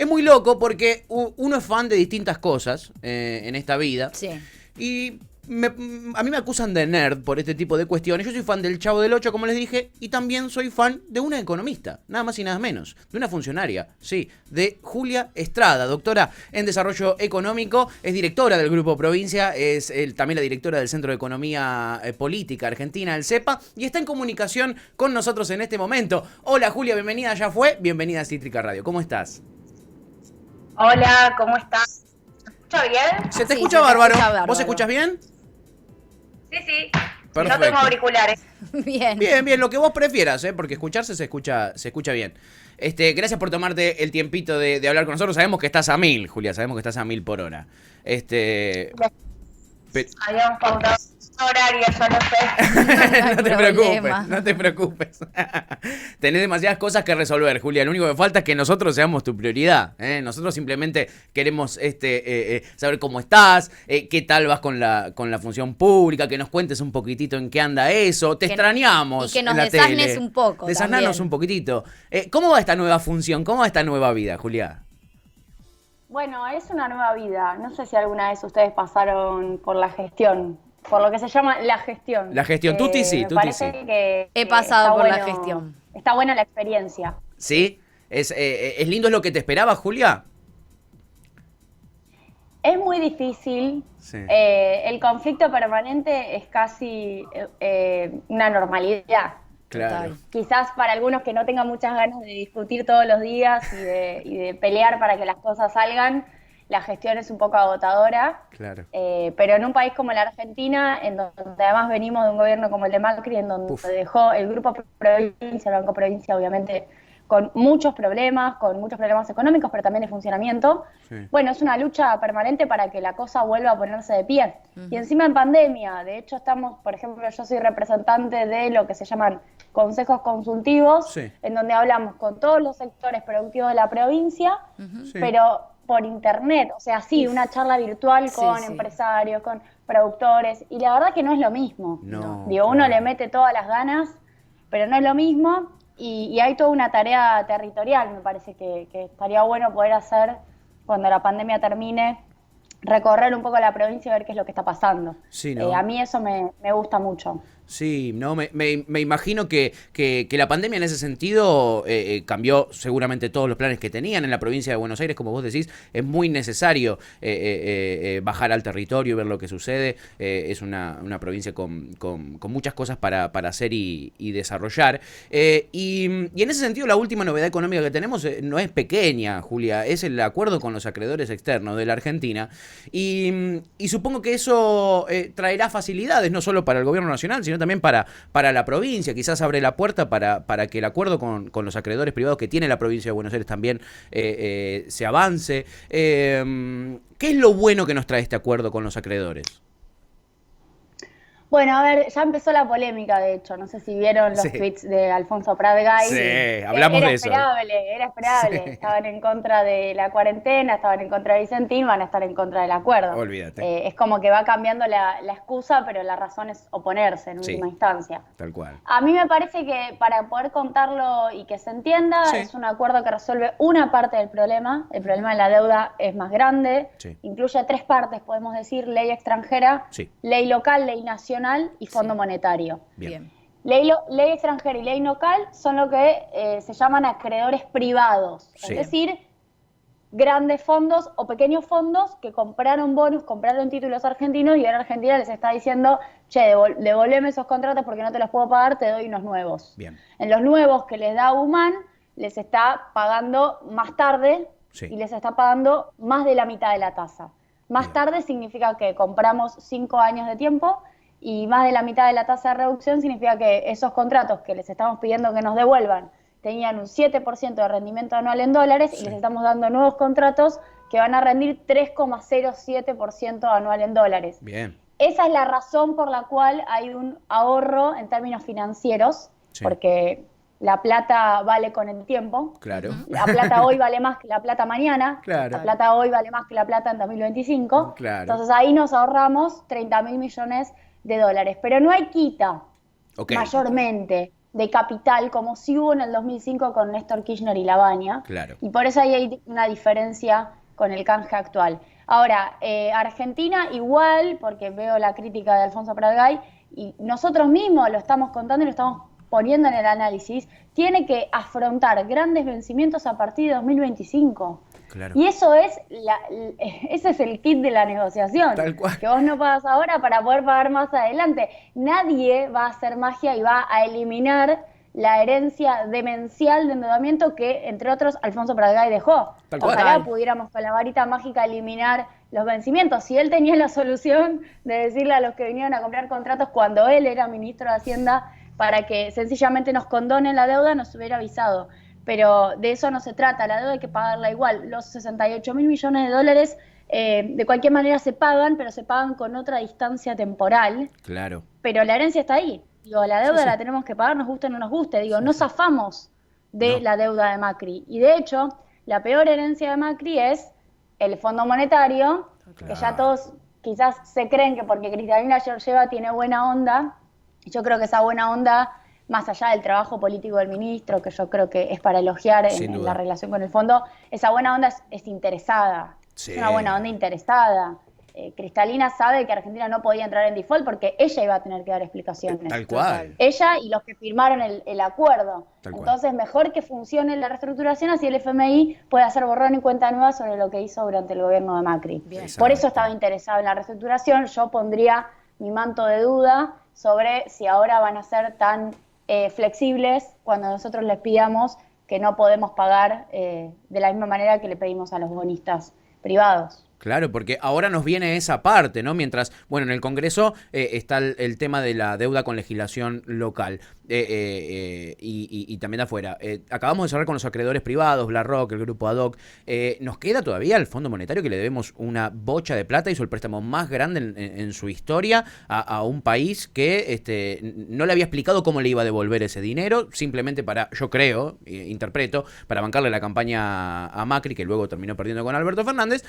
muy loco porque uno es fan de distintas cosas en esta vida. Sí. Y a mí me acusan de nerd por este tipo de cuestiones. Yo soy fan del Chavo del Ocho, como les dije, y también soy fan de una economista, nada más y nada menos, de una funcionaria, sí, de Julia Estrada, doctora en Desarrollo Económico, es directora del Grupo Provincia, es también la directora del Centro de Economía Política Argentina, el CEPA, y está en comunicación con nosotros en este momento. Hola Julia, bienvenida, ya fue, bienvenida a Cítrica Radio, ¿cómo estás? Hola, ¿cómo estás? ¿Se escucha bien? Se te Sí, escucha se te bárbaro. escucha bárbaro. ¿Vos escuchás bien? Sí. Perfecto. No tengo auriculares. Bien. Bien, lo que vos prefieras, porque escucharse se escucha bien. Gracias por tomarte el tiempito de hablar con nosotros. Sabemos que estás a 1000, Julia, sabemos que estás a 1000 por hora. Habíamos pautado un horario, ya lo sé. No te preocupes. Tenés demasiadas cosas que resolver, Julia. Lo único que falta es que nosotros seamos tu prioridad. Nosotros simplemente queremos saber cómo estás, qué tal vas con la función pública, que nos cuentes un poquitito en qué anda eso. Te extrañamos. Y que nos en la desasnes tele. un poco. Desasnanos también. un poquitito. ¿Cómo va esta nueva función? ¿Cómo va esta nueva vida, Julia? Bueno, es una nueva vida. No sé si alguna vez ustedes pasaron por la gestión, por lo que se llama la gestión. La gestión, Tuti sí, Me Tuti parece sí. que He pasado está por la bueno- gestión. Está buena la experiencia. ¿Sí? ¿Es lindo es lo que te esperaba, Julia? Es muy difícil. Sí. El conflicto permanente es casi una normalidad. Claro. Quizás para algunos que no tengan muchas ganas de discutir todos los días y de pelear para que las cosas salgan, la gestión es un poco agotadora. Claro. Pero en un país como la Argentina, en donde además venimos de un gobierno como el de Macri, en donde Uf. se dejó el Grupo Provincia, el Banco Provincia, obviamente, con muchos problemas económicos, pero también de funcionamiento. Sí. Bueno, es una lucha permanente para que la cosa vuelva a ponerse de pie. Y encima en pandemia, de hecho estamos, por ejemplo, yo soy representante de lo que se llaman consejos consultivos, Sí. en donde hablamos con todos los sectores productivos de la provincia, Sí. pero por internet, o sea, sí, una charla virtual con Sí. empresarios, con productores, y la verdad que no es lo mismo. No, Digo, claro. uno le mete todas las ganas, pero no es lo mismo, y hay toda una tarea territorial, me parece que estaría bueno poder hacer cuando la pandemia termine, recorrer un poco la provincia y ver qué es lo que está pasando. Sí, ¿no? A mí eso me gusta mucho. Sí, no, me imagino que la pandemia en ese sentido cambió seguramente todos los planes que tenían en la provincia de Buenos Aires, como vos decís, es muy necesario bajar al territorio y ver lo que sucede, es una provincia con muchas cosas para hacer y desarrollar, y en ese sentido la última novedad económica que tenemos no es pequeña, Julia, es el acuerdo con los acreedores externos de la Argentina, y supongo que eso traerá facilidades no solo para el gobierno nacional, sino también para la provincia. Quizás abre la puerta para que el acuerdo con los acreedores privados que tiene la provincia de Buenos Aires también se avance. ¿Qué es lo bueno que nos trae este acuerdo con los acreedores? Bueno, a ver, ya empezó la polémica, de hecho. No sé si vieron los Sí. tweets de Alfonso Prat-Gay. Sí, hablamos de eso. Era esperable. Sí. Estaban en contra de la cuarentena, estaban en contra de Vicentín, van a estar en contra del acuerdo. Olvídate. Es como que va cambiando la excusa, pero la razón es oponerse en Sí. última instancia. Tal cual. A mí me parece que para poder contarlo y que se entienda, Sí. es un acuerdo que resuelve una parte del problema. El problema de la deuda es más grande. Sí. Incluye 3 partes, podemos decir: ley extranjera, Sí. ley local, ley nacional y fondo monetario. Bien. Ley extranjera y ley local son lo que se llaman acreedores privados. Sí. Es decir, grandes fondos o pequeños fondos que compraron bonos, compraron títulos argentinos y ahora Argentina les está diciendo: che, devolveme esos contratos porque no te los puedo pagar, te doy unos nuevos. Bien. En los nuevos que les da UMAN, les está pagando más tarde Sí. y les está pagando más de la mitad de la tasa. Más Bien. tarde significa que compramos 5 años de tiempo y más de la mitad de la tasa de reducción significa que esos contratos que les estamos pidiendo que nos devuelvan tenían un 7% de rendimiento anual en dólares Sí. y les estamos dando nuevos contratos que van a rendir 3,07% anual en dólares. Bien. Esa es la razón por la cual hay un ahorro en términos financieros, Sí. porque la plata vale con el tiempo. Claro. La plata hoy vale más que la plata mañana. Claro. La plata hoy vale más que la plata en 2025. Claro. Entonces ahí nos ahorramos 30.000 millones de dólares. Pero no hay quita, Ok. mayormente. de capital, como sí hubo en el 2005 con Néstor Kirchner y Lavagna. Claro. Y por eso ahí hay una diferencia con el canje actual. Ahora, Argentina igual, porque veo la crítica de Alfonso Pratgay, y nosotros mismos lo estamos contando y lo estamos poniendo en el análisis, tiene que afrontar grandes vencimientos a partir de 2025. Claro. Y eso es ese es el kit de la negociación. Tal cual. Que vos no pagas ahora para poder pagar más adelante. Nadie va a hacer magia y va a eliminar la herencia demencial de endeudamiento que, entre otros, Alfonso Pratgay dejó. Tal cual. Ojalá pudiéramos con la varita mágica eliminar los vencimientos. Si él tenía la solución de decirle a los que vinieron a comprar contratos cuando él era ministro de Hacienda para que sencillamente nos condonen la deuda, nos hubiera avisado. Pero de eso no se trata, la deuda hay que pagarla igual. Los 68.000 millones de dólares de cualquier manera se pagan, pero se pagan con otra distancia temporal. Claro. Pero la herencia está ahí. Digo, la deuda Sí. la tenemos que pagar, nos guste o no nos guste. Digo, no zafamos de la deuda de Macri. Y de hecho, la peor herencia de Macri es el Fondo Monetario, que ya todos quizás se creen que porque Cristalina Georgieva tiene buena onda, y yo creo que esa buena onda, más allá del trabajo político del ministro, que yo creo que es para elogiar en la relación con el fondo, esa buena onda es interesada, Sí. es una buena onda interesada. Cristalina sabe que Argentina no podía entrar en default porque ella iba a tener que dar explicaciones. Tal cual. Ella y los que firmaron el acuerdo. Tal cual. Entonces, mejor que funcione la reestructuración, así el FMI puede hacer borrón y cuenta nueva sobre lo que hizo durante el gobierno de Macri. Bien. Por eso estaba interesado en la reestructuración. Yo pondría mi manto de duda sobre si ahora van a ser tan flexibles cuando nosotros les pidamos que no podemos pagar de la misma manera que le pedimos a los bonistas privados. Claro, porque ahora nos viene esa parte, ¿no? Mientras, bueno, en el Congreso está el tema de la deuda con legislación local y también de afuera. Acabamos de cerrar con los acreedores privados, BlackRock, el grupo ADOC. Nos queda todavía el Fondo Monetario, que le debemos una bocha de plata, hizo el préstamo más grande en su historia a un país que no le había explicado cómo le iba a devolver ese dinero, simplemente para, yo creo, interpreto, para bancarle la campaña a Macri, que luego terminó perdiendo con Alberto Fernández.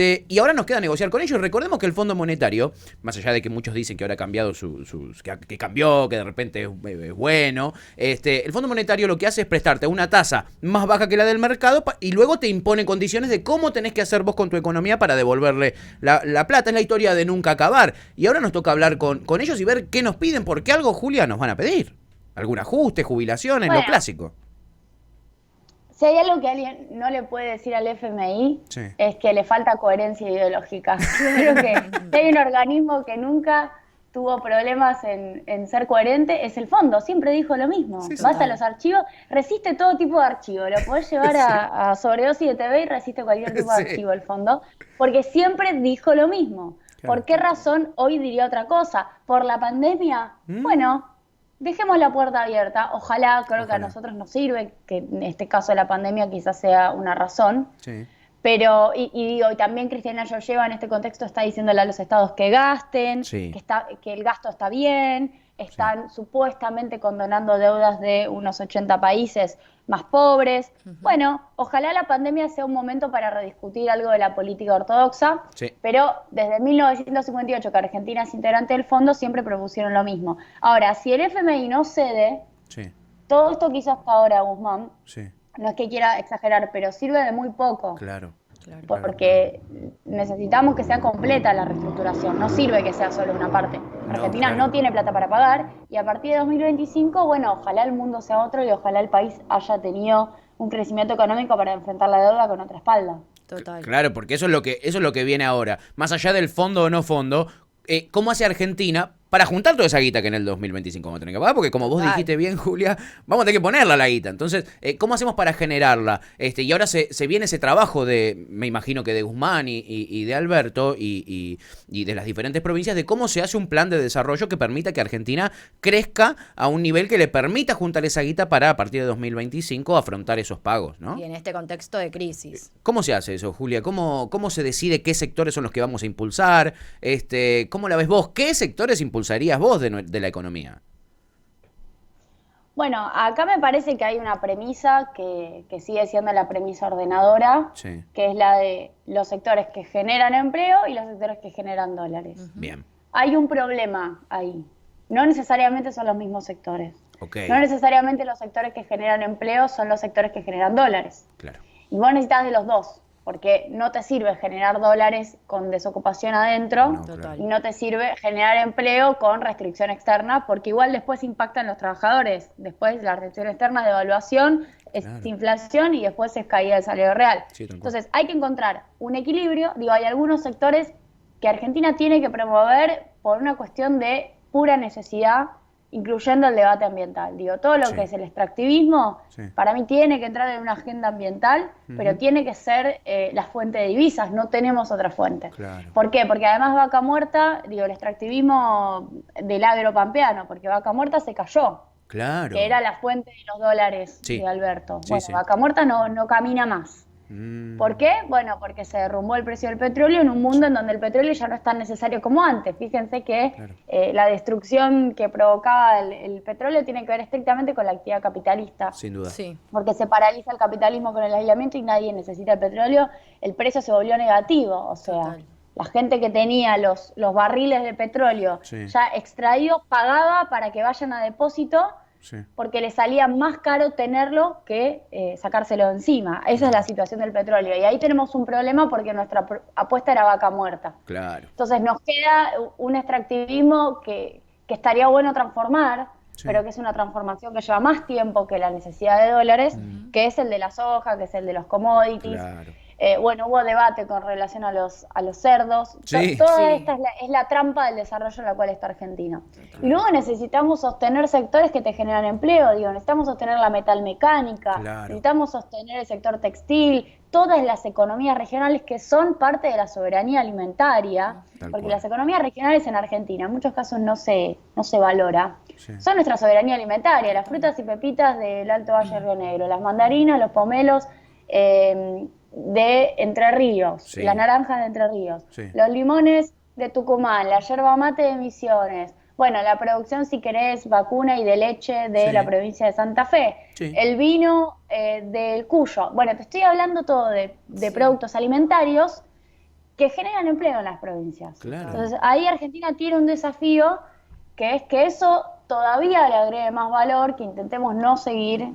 Y ahora nos queda negociar con ellos. Recordemos que el Fondo Monetario, más allá de que muchos dicen que ahora ha cambiado que cambió, que de repente es bueno, el Fondo Monetario lo que hace es prestarte una tasa más baja que la del mercado y luego te impone condiciones de cómo tenés que hacer vos con tu economía para devolverle la plata. Es la historia de nunca acabar. Y ahora nos toca hablar con ellos y ver qué nos piden, porque algo, Julia, nos van a pedir. Algún ajuste, jubilaciones, lo clásico. Si hay algo que alguien no le puede decir al FMI, Sí. es que le falta coherencia ideológica. Creo que si hay un organismo que nunca tuvo problemas en ser coherente, es el fondo. Siempre dijo lo mismo. Sí, Vas a los archivos, resiste todo tipo de archivo. Lo podés llevar a Sobredosis de TV y resiste cualquier tipo de archivo el fondo. Porque siempre dijo lo mismo. Claro. ¿Por qué razón hoy diría otra cosa? ¿Por la pandemia? Bueno, dejemos la puerta abierta. Ojalá, creo que a nosotros nos sirve, que en este caso la pandemia quizás sea una razón. Sí. Pero, y también Cristalina Georgieva en este contexto está diciéndole a los estados que gasten, Sí. que el gasto está bien, están supuestamente condonando deudas de unos 80 países más pobres. Bueno, ojalá la pandemia sea un momento para rediscutir algo de la política ortodoxa, Sí. pero desde 1958 que Argentina es integrante del fondo siempre propusieron lo mismo. Ahora, si el FMI no cede, Sí. todo esto que hizo hasta ahora Guzmán, Sí. no es que quiera exagerar, pero sirve de muy poco. Claro. Porque necesitamos que sea completa la reestructuración, no sirve que sea solo una parte. Argentina no tiene plata para pagar y a partir de 2025, bueno, ojalá el mundo sea otro y ojalá el país haya tenido un crecimiento económico para enfrentar la deuda con otra espalda. Total. Claro, porque eso es lo que viene ahora. Más allá del fondo o no fondo, ¿cómo hace Argentina para juntar toda esa guita que en el 2025 vamos a tener que pagar? Porque como vos dijiste bien, Julia, vamos a tener que ponerla la guita. Entonces, ¿cómo hacemos para generarla? Y ahora se viene ese trabajo me imagino que de Guzmán y de Alberto y de las diferentes provincias, de cómo se hace un plan de desarrollo que permita que Argentina crezca a un nivel que le permita juntar esa guita para a partir de 2025 afrontar esos pagos, ¿no? Y en este contexto de crisis. ¿Cómo se hace eso, Julia? ¿Cómo se decide qué sectores son los que vamos a impulsar? ¿Cómo la ves vos? ¿Qué sectores impulsarías vos de la economía? Bueno, acá me parece que hay una premisa que sigue siendo la premisa ordenadora, Sí. que es la de los sectores que generan empleo y los sectores que generan dólares. Bien. Hay un problema ahí. No necesariamente son los mismos sectores. Ok. No necesariamente los sectores que generan empleo son los sectores que generan dólares. Claro. Y vos necesitas de los dos, porque no te sirve generar dólares con desocupación adentro No, Total. claro. y no te sirve generar empleo con restricción externa, porque igual después impactan los trabajadores. Después la restricción externa de devaluación es Claro. inflación y después es caída del salario real. Sí, tal cual. Entonces hay que encontrar un equilibrio. Digo, hay algunos sectores que Argentina tiene que promover por una cuestión de pura necesidad, incluyendo el debate ambiental. Digo, todo lo Sí. que es el extractivismo, Sí. para mí tiene que entrar en una agenda ambiental, pero tiene que ser la fuente de divisas, no tenemos otra fuente. Claro. ¿Por qué? Porque además Vaca Muerta, digo, el extractivismo del agro pampeano, porque Vaca Muerta se cayó, Claro. que era la fuente de los dólares Sí. de Alberto. Sí, Bueno, sí. Vaca Muerta no camina más. ¿Por qué? Bueno, porque se derrumbó el precio del petróleo en un mundo en donde el petróleo ya no es tan necesario como antes. Fíjense que Claro. la destrucción que provocaba el petróleo tiene que ver estrictamente con la actividad capitalista. Sin duda. Sí. Porque se paraliza el capitalismo con el aislamiento y nadie necesita el petróleo, el precio se volvió negativo. O sea, Total. la gente que tenía los barriles de petróleo Sí. ya extraídos pagaba para que vayan a depósito, Sí. porque le salía más caro tenerlo que sacárselo de encima. Esa es la situación del petróleo. Y ahí tenemos un problema porque nuestra apuesta era vaca muerta. Claro. Entonces nos queda un extractivismo que estaría bueno transformar, Sí. pero que es una transformación que lleva más tiempo que la necesidad de dólares, que es el de la soja, que es el de los commodities. Claro. Bueno, hubo debate con relación a los cerdos. Sí. Toda Sí. esta es la trampa del desarrollo en la cual está Argentina. Y luego necesitamos sostener sectores que te generan empleo. Digo, necesitamos sostener la metalmecánica, Claro. necesitamos sostener el sector textil, todas las economías regionales que son parte de la soberanía alimentaria, Tal porque cual. las economías regionales en Argentina en muchos casos no se valora. Sí. Son nuestra soberanía alimentaria, las frutas y pepitas del Alto Valle del Río Negro, las mandarinas, los pomelos de Entre Ríos, Sí. las naranjas de Entre Ríos, Sí. los limones de Tucumán, la yerba mate de Misiones, bueno, la producción, si querés, vacuna y de leche de Sí. la provincia de Santa Fe, Sí. el vino del Cuyo. Bueno, te estoy hablando todo de Sí. productos alimentarios que generan empleo en las provincias. Claro. Entonces, ahí Argentina tiene un desafío, que es que eso todavía le agregue más valor, que intentemos no seguir,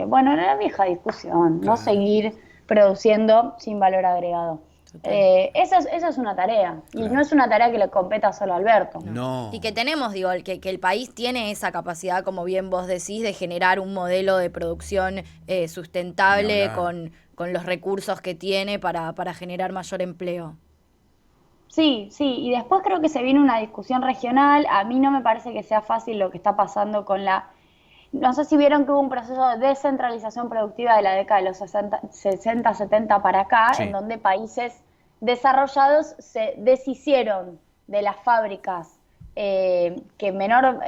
bueno, en la vieja discusión, Claro. no seguir produciendo sin valor agregado. Total. Esa es una tarea, y Claro. no es una tarea que le competa solo a Alberto. No. Y que tenemos, digo, que el país tiene esa capacidad, como bien vos decís, de generar un modelo de producción Ni sustentable hablar. con los recursos que tiene para generar mayor empleo. Sí, sí, y después creo que se viene una discusión regional. A mí no me parece que sea fácil lo que está pasando con la... No sé si vieron que hubo un proceso de descentralización productiva de la década de los 60, 70 para acá, Sí. en donde países desarrollados se deshicieron de las fábricas que menor,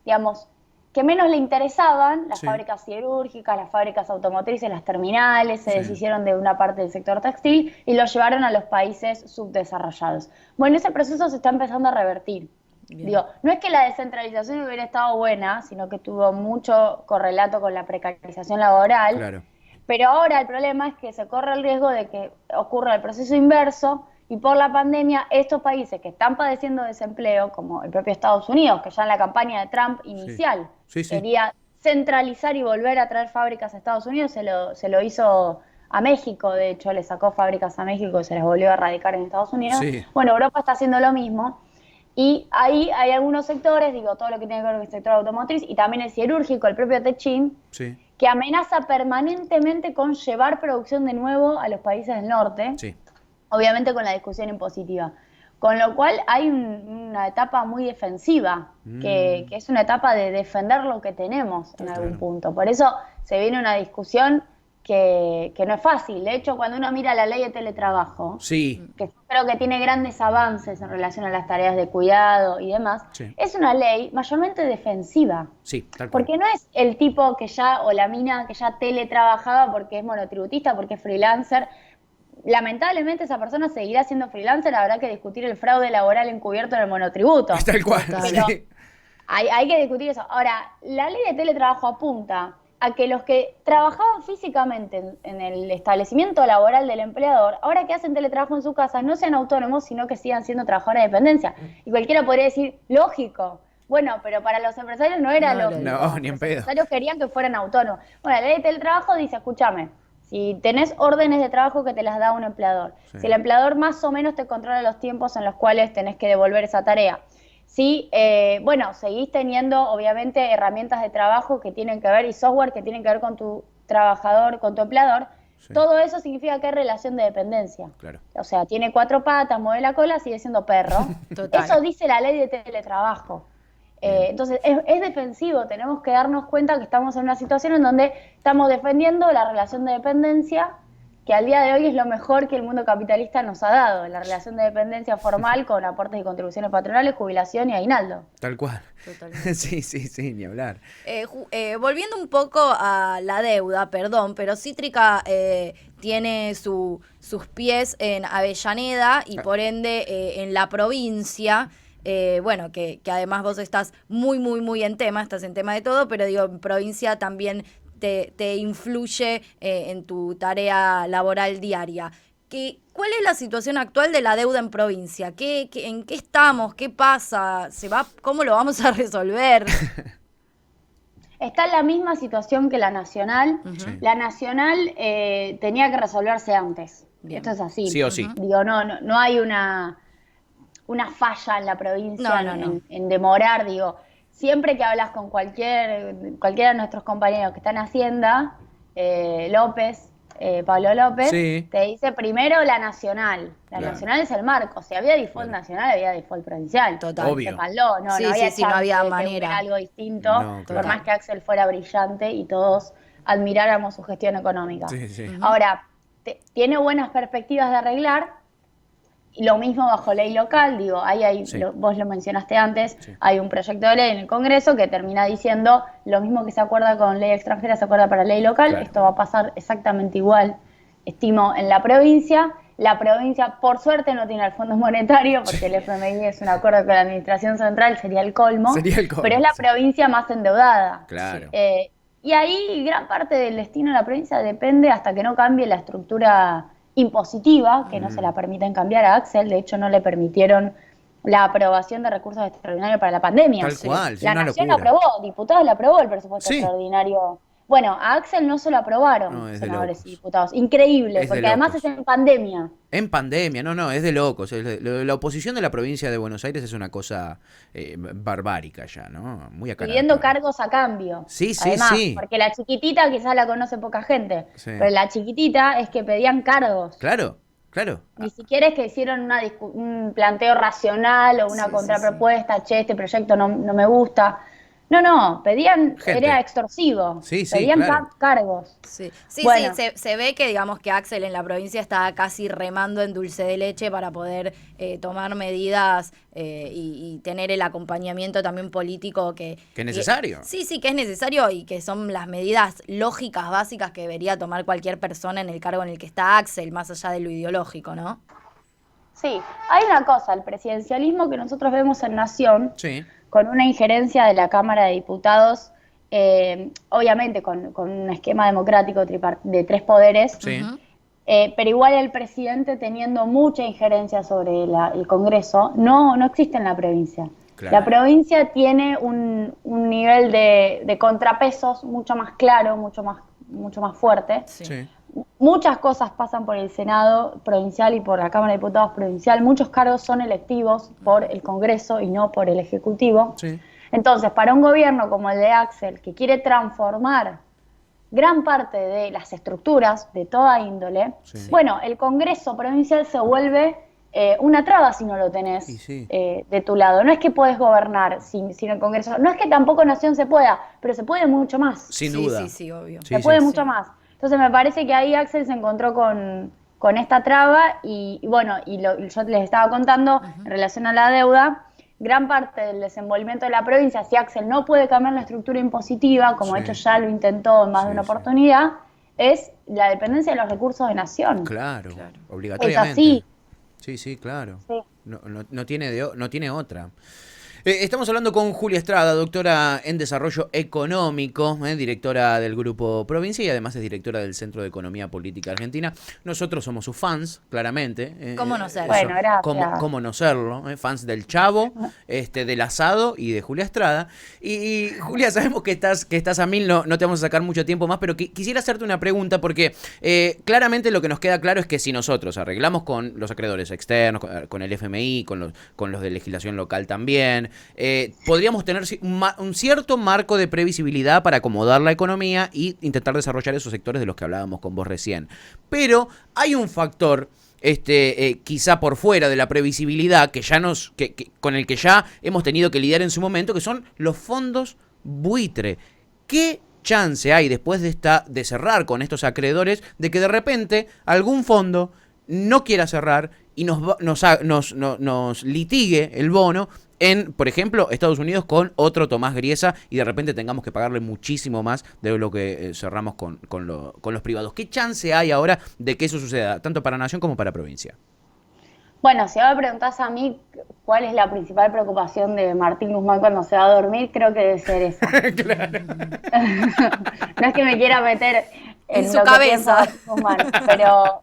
digamos, que menos le interesaban, las Sí. fábricas siderúrgicas, las fábricas automotrices, las terminales, se Sí. deshicieron de una parte del sector textil y lo llevaron a los países subdesarrollados. Bueno, ese proceso se está empezando a revertir. Bien. Digo, no es que la descentralización hubiera estado buena, sino que tuvo mucho correlato con la precarización laboral. Claro. Pero ahora el problema es que se corre el riesgo de que ocurra el proceso inverso y por la pandemia estos países que están padeciendo desempleo, como el propio Estados Unidos, que ya en la campaña de Trump inicial Sí, sí. quería centralizar y volver a traer fábricas a Estados Unidos, se lo hizo a México, de hecho le sacó fábricas a México y se las volvió a erradicar en Estados Unidos. Sí. Bueno, Europa está haciendo lo mismo. Y ahí hay algunos sectores, digo, todo lo que tiene que ver con el sector automotriz y también el siderúrgico, el propio Techin, Sí. que amenaza permanentemente con llevar producción de nuevo a los países del norte, Sí. obviamente con la discusión impositiva. Con lo cual hay una etapa muy defensiva, que es una etapa de defender lo que tenemos en algún Claro. punto. Por eso se viene una discusión que no es fácil. De hecho, cuando uno mira la ley de teletrabajo, Sí. que yo creo que tiene grandes avances en relación a las tareas de cuidado y demás, Sí. es una ley mayormente defensiva. Sí, tal cual. Porque no es el tipo que ya, o la mina que ya teletrabajaba porque es monotributista, porque es freelancer. Lamentablemente esa persona seguirá siendo freelancer, habrá que discutir el fraude laboral encubierto en el monotributo. Tal cual. Pero Sí. hay que discutir eso. Ahora, la ley de teletrabajo apunta a que los que trabajaban físicamente en el establecimiento laboral del empleador, ahora que hacen teletrabajo en su casa, no sean autónomos, sino que sigan siendo trabajadores de dependencia. Y cualquiera podría decir, lógico, Bueno, pero para los empresarios no era lógico. No, ni en los pedo. empresarios querían que fueran autónomos. Bueno, la ley de teletrabajo dice, escúchame, si tenés órdenes de trabajo que te las da un empleador, si el empleador más o menos te controla los tiempos en los cuales tenés que devolver esa tarea, si, bueno, seguís teniendo obviamente herramientas de trabajo que tienen que ver y software que tienen que ver con tu trabajador, con tu empleador, todo eso significa que hay relación de dependencia. Claro. O sea, tiene 4 patas, mueve la cola, sigue siendo perro. Total. Eso dice la ley de teletrabajo. Entonces, es defensivo. Tenemos que darnos cuenta que estamos en una situación en donde estamos defendiendo la relación de dependencia, que al día de hoy es lo mejor que el mundo capitalista nos ha dado, la relación de dependencia formal con aportes y contribuciones patronales, jubilación y aguinaldo. Tal cual. Totalmente. Sí, ni hablar. Volviendo un poco a la deuda, perdón, pero Cítrica tiene sus pies en Avellaneda y por ende en la provincia. Bueno, que además vos estás muy en tema, estás en tema de todo, pero digo, en provincia también te influye en tu tarea laboral diaria. ¿Cuál es la situación actual de la deuda en provincia? ¿En qué estamos? ¿Qué pasa? ¿Cómo lo vamos a resolver? Está en la misma situación que la nacional. La nacional tenía que resolverse antes. Bien. Esto es así. Sí o sí. Digo, no hay una falla en la provincia en demorar, digo. Siempre que hablas con cualquiera de nuestros compañeros que están en Hacienda, Pablo López, te dice primero la nacional. La nacional es el marco. Si había default nacional, había default provincial. Total. Obvio. Sépanlo, no había chance no había de que manera. hubiera algo distinto, No, claro. por más que Axel fuera brillante y todos admiráramos su gestión económica. Sí. Ahora, tiene buenas perspectivas de arreglar. Y lo mismo bajo ley local, digo, vos lo mencionaste antes, hay un proyecto de ley en el Congreso que termina diciendo lo mismo que se acuerda con ley extranjera, se acuerda para ley local, esto va a pasar exactamente igual, estimo, en la provincia. La provincia, por suerte, no tiene el Fondo Monetario, porque el FMI es un acuerdo con la Administración Central, sería el colmo, pero es la provincia más endeudada. Claro. Y ahí gran parte del destino de la provincia depende hasta que no cambie la estructura impositiva, que no se la permiten cambiar a Axel. De hecho no le permitieron la aprobación de recursos extraordinarios para la pandemia. Tal cual, La una Nación locura. lo aprobó, diputados le aprobó el presupuesto extraordinario. Bueno, a Axel no se lo aprobaron senadores y diputados. Increíble, porque además es en pandemia. En pandemia, es de locos. La oposición de la provincia de Buenos Aires es una cosa barbárica ya, ¿no? Muy acá. Pidiendo cargos a cambio. Sí, además, porque la chiquitita quizás la conoce poca gente, pero la chiquitita es que pedían cargos. Claro. Ni siquiera es que hicieron un planteo racional o una contrapropuesta, che, este proyecto no me gusta. No, pedían, era extorsivo. Pedían cargos. Bueno. Se ve que digamos que Axel en la provincia está casi remando en dulce de leche para poder tomar medidas y tener el acompañamiento también político que es necesario. Que es necesario y que son las medidas lógicas, básicas que debería tomar cualquier persona en el cargo en el que está Axel, más allá de lo ideológico, ¿no? Sí, hay una cosa, el presidencialismo que nosotros vemos en Nación, con una injerencia de la Cámara de Diputados, obviamente con un esquema democrático de 3 poderes, pero igual el presidente teniendo mucha injerencia sobre el Congreso, no existe en la provincia. Claro. La provincia tiene un nivel de contrapesos mucho más claro, mucho más fuerte. Muchas cosas pasan por el Senado provincial y por la Cámara de Diputados provincial. Muchos cargos son electivos por el Congreso y no por el Ejecutivo. Entonces, para un gobierno como el de Axel, que quiere transformar gran parte de las estructuras de toda índole, bueno, el Congreso provincial se vuelve una traba si no lo tenés de tu lado. No es que podés gobernar sin el Congreso. No es que tampoco Nación se pueda, pero se puede mucho más. Sin duda. Sí, obvio. Se puede mucho más. Entonces me parece que ahí Axel se encontró con esta traba y bueno, yo les estaba contando en relación a la deuda, gran parte del desenvolvimiento de la provincia, si Axel no puede cambiar la estructura impositiva, como de hecho ya lo intentó en más de una oportunidad, es la dependencia de los recursos de Nación. Claro. Obligatoriamente. Es así. Sí, claro. Sí. No tiene otra. Estamos hablando con Julia Estrada, doctora en Desarrollo Económico, directora del Grupo Provincia y además es directora del Centro de Economía Política Argentina. Nosotros somos sus fans, claramente. ¿Cómo no serlo? Bueno, gracias. ¿Cómo no serlo? Fans del Chavo, del Asado y de Julia Estrada. Y Julia, sabemos que estás a mil, no te vamos a sacar mucho tiempo más, pero quisiera hacerte una pregunta porque claramente lo que nos queda claro es que si nosotros arreglamos con los acreedores externos, con el FMI, con los de legislación local también, podríamos tener un cierto marco de previsibilidad para acomodar la economía y intentar desarrollar esos sectores de los que hablábamos con vos recién. Pero hay un factor quizá por fuera de la previsibilidad que con el que ya hemos tenido que lidiar en su momento, que son los fondos buitre. ¿Qué chance hay después de cerrar con estos acreedores de que de repente algún fondo no quiera cerrar y nos litigue el bono en, por ejemplo, Estados Unidos con otro Tomás Griesa y de repente tengamos que pagarle muchísimo más de lo que cerramos con los privados? ¿Qué chance hay ahora de que eso suceda, tanto para Nación como para provincia? Bueno, si ahora me preguntás a mí cuál es la principal preocupación de Martín Guzmán cuando se va a dormir, creo que debe ser esa. Claro. No es que me quiera meter en su lo que piensa cabeza, Martín Guzmán, pero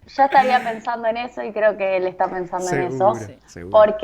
yo estaría pensando en eso y creo que él está pensando en eso. Seguro.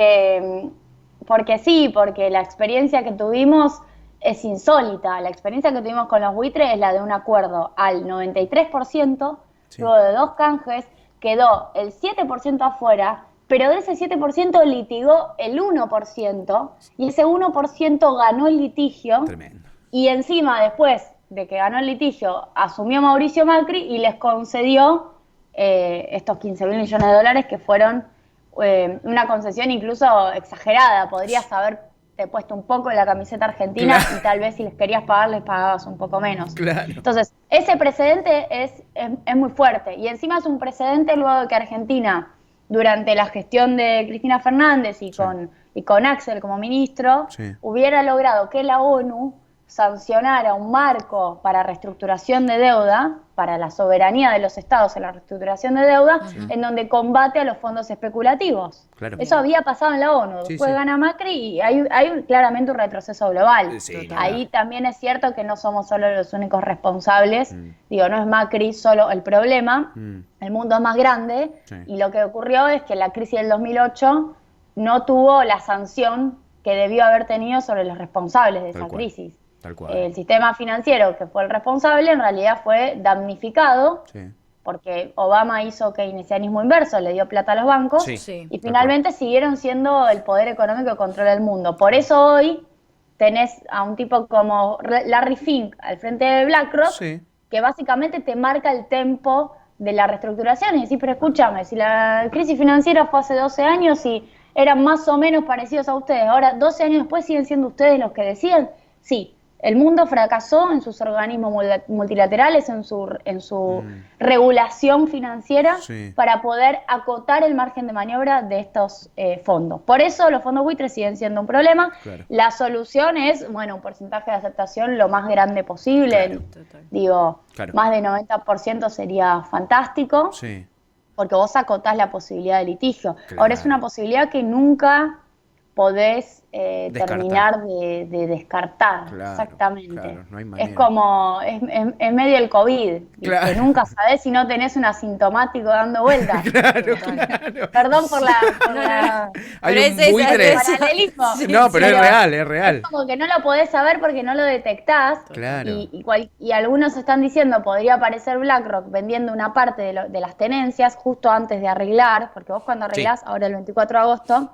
Porque la experiencia que tuvimos es insólita. La experiencia que tuvimos con los buitres es la de un acuerdo al 93%, luego de 2 canjes, quedó el 7% afuera, pero de ese 7% litigó el 1%, y ese 1% ganó el litigio. Tremendo. Y encima, después de que ganó el litigio, asumió Mauricio Macri y les concedió estos 15.000 millones de dólares que fueron una concesión incluso exagerada. Podrías haberte puesto un poco en la camiseta argentina, claro, y tal vez si les querías pagar, les pagabas un poco menos. Claro. Entonces, ese precedente es muy fuerte. Y encima es un precedente luego de que Argentina, durante la gestión de Cristina Fernández y con Axel como ministro, hubiera logrado que la ONU sancionara un marco para reestructuración de deuda, para la soberanía de los estados en la reestructuración de deuda, en donde combate a los fondos especulativos. Claro. Eso había pasado en la ONU. Después gana Macri y hay claramente un retroceso global. Ahí también es cierto que no somos solo los únicos responsables. Digo, no es Macri solo el problema. El mundo es más grande. Y lo que ocurrió es que la crisis del 2008 no tuvo la sanción que debió haber tenido sobre los responsables de esa crisis. Tal cual. El sistema financiero, que fue el responsable, en realidad fue damnificado, porque Obama hizo keynesianismo inverso, le dio plata a los bancos, y finalmente siguieron siendo el poder económico que controla el mundo. Por eso hoy tenés a un tipo como Larry Fink al frente de BlackRock, que básicamente te marca el tempo de la reestructuración, y decís, pero escúchame, si la crisis financiera fue hace 12 años y eran más o menos parecidos a ustedes, ahora 12 años después siguen siendo ustedes los que deciden. Sí, el mundo fracasó en sus organismos multilaterales, en su regulación financiera, para poder acotar el margen de maniobra de estos fondos. Por eso los fondos buitres siguen siendo un problema. Claro. La solución es, bueno, un porcentaje de aceptación lo más grande posible. Digo, más de 90% sería fantástico, porque vos acotás la posibilidad de litigio. Ahora es una posibilidad que nunca podés terminar de descartar. Exactamente. Claro, no hay manera. Es como, es medio el COVID, que nunca sabés si no tenés un asintomático dando vueltas. Perdón por la hay un buitre. Paralelismo. No, pero es real. Es como que no lo podés saber porque no lo detectás. Claro. Y algunos están diciendo, podría aparecer BlackRock vendiendo una parte de las tenencias justo antes de arreglar, porque vos cuando arreglás, ahora el 24 de agosto,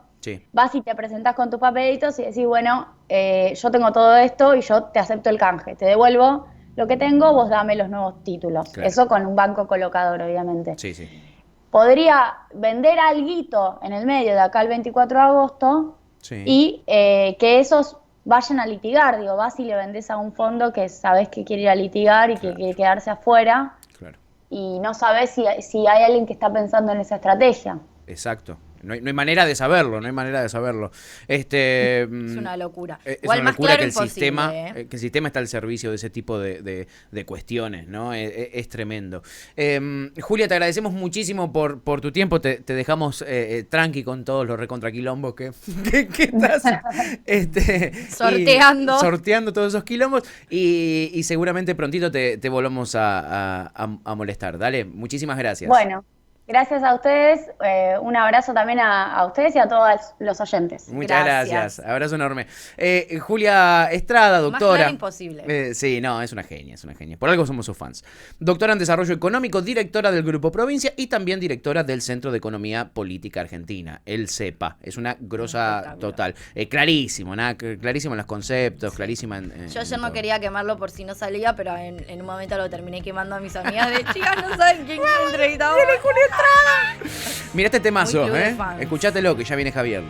vas y te presentás con tus papelitos y decís, bueno, yo tengo todo esto y yo te acepto el canje, te devuelvo lo que tengo, vos dame los nuevos títulos. Claro. Eso con un banco colocador, obviamente. Podría vender alguito en el medio de acá el 24 de agosto y que esos vayan a litigar. Digo, vas y le vendés a un fondo que sabés que quiere ir a litigar y que quiere quedarse afuera y no sabés si hay alguien que está pensando en esa estrategia. Exacto. no hay manera de saberlo, no hay manera de saberlo. Es una locura. Es Igual una más locura claro que imposible, que el sistema está al servicio de ese tipo de cuestiones, ¿no? Es tremendo. Julia, te agradecemos muchísimo por tu tiempo. Te dejamos tranqui con todos los recontraquilombos que estás sorteando todos esos quilombos y seguramente prontito te volvemos a molestar. Dale, muchísimas gracias. Bueno, gracias a ustedes. Un abrazo también a ustedes y a todos los oyentes. Muchas gracias. Abrazo enorme. Julia Estrada, doctora. Más claro imposible. Sí, no, es una genia. Por algo somos sus fans. Doctora en Desarrollo Económico, directora del Grupo Provincia y también directora del Centro de Economía Política Argentina, el CEPA. Es una grosa total. Clarísimo en los conceptos, sí. Clarísima en yo ayer no quería quemarlo por si no salía, pero en un momento lo terminé quemando a mis amigas de chicas, no saben quién entrevistaba. Mira este temazo, escuchátelo que ya viene Javier.